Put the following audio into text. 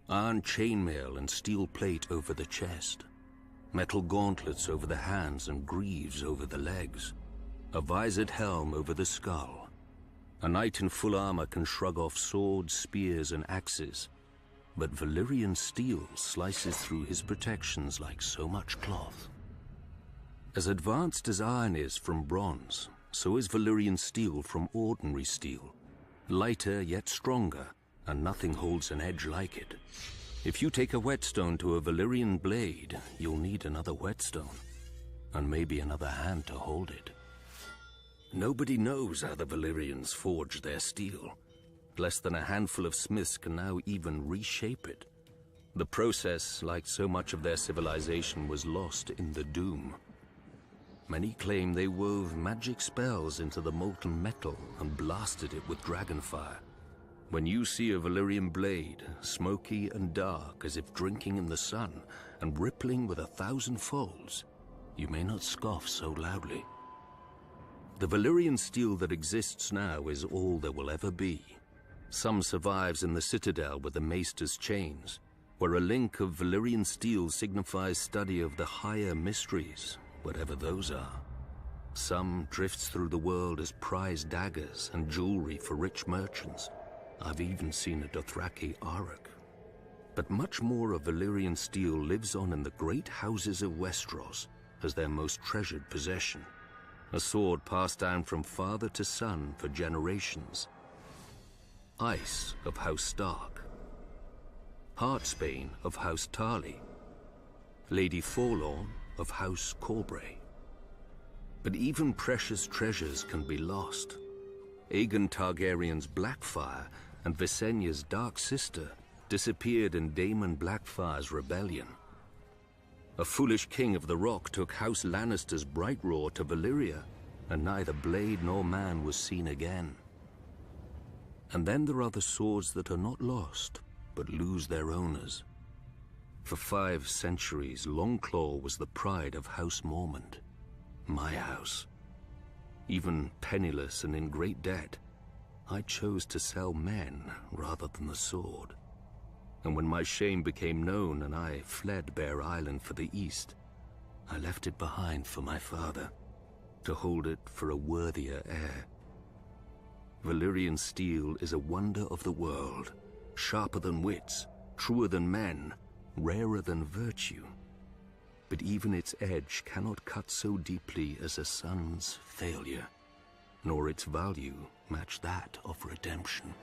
Iron chainmail and steel plate over the chest, metal gauntlets over the hands and greaves over the legs, a visored helm over the skull. A knight in full armor can shrug off swords, spears, and axes, but Valyrian steel slices through his protections like so much cloth. As advanced as iron is from bronze, so is Valyrian steel from ordinary steel, lighter yet stronger, and nothing holds an edge like it. If you take a whetstone to a Valyrian blade, you'll need another whetstone, and maybe another hand to hold it. Nobody knows how the Valyrians forge their steel. Less than a handful of smiths can now even reshape it. The process, like so much of their civilization, was lost in the Doom. Many claim they wove magic spells into the molten metal and blasted it with dragonfire. When you see a Valyrian blade, smoky and dark as if drinking in the sun and rippling with 1,000 folds, you may not scoff so loudly. The Valyrian steel that exists now is all there will ever be. Some survives in the citadel with the maester's chains, where a link of Valyrian steel signifies study of the higher mysteries, whatever those are. Some drifts through the world as prized daggers and jewelry for rich merchants. I've even seen a Dothraki auric. But much more of Valyrian steel lives on in the great houses of Westeros as their most treasured possession, a sword passed down from father to son for generations. Ice of House Stark, Heartsbane of House Tarly, Lady Forlorn of House Corbray. But even precious treasures can be lost. Aegon Targaryen's Blackfyre and Visenya's dark sister disappeared in Daemon Blackfyre's rebellion. A foolish king of the Rock took House Lannister's Brightroar to Valyria, and neither blade nor man was seen again. And then there are the swords that are not lost, but lose their owners. For 5 centuries, Longclaw was the pride of House Mormont, my house. Even penniless and in great debt, I chose to sell men rather than the sword. And when my shame became known and I fled Bear Island for the east, I left it behind for my father, to hold it for a worthier heir. Valyrian steel is a wonder of the world, sharper than wits, truer than men, rarer than virtue. But even its edge cannot cut so deeply as a son's failure, nor its value match that of redemption.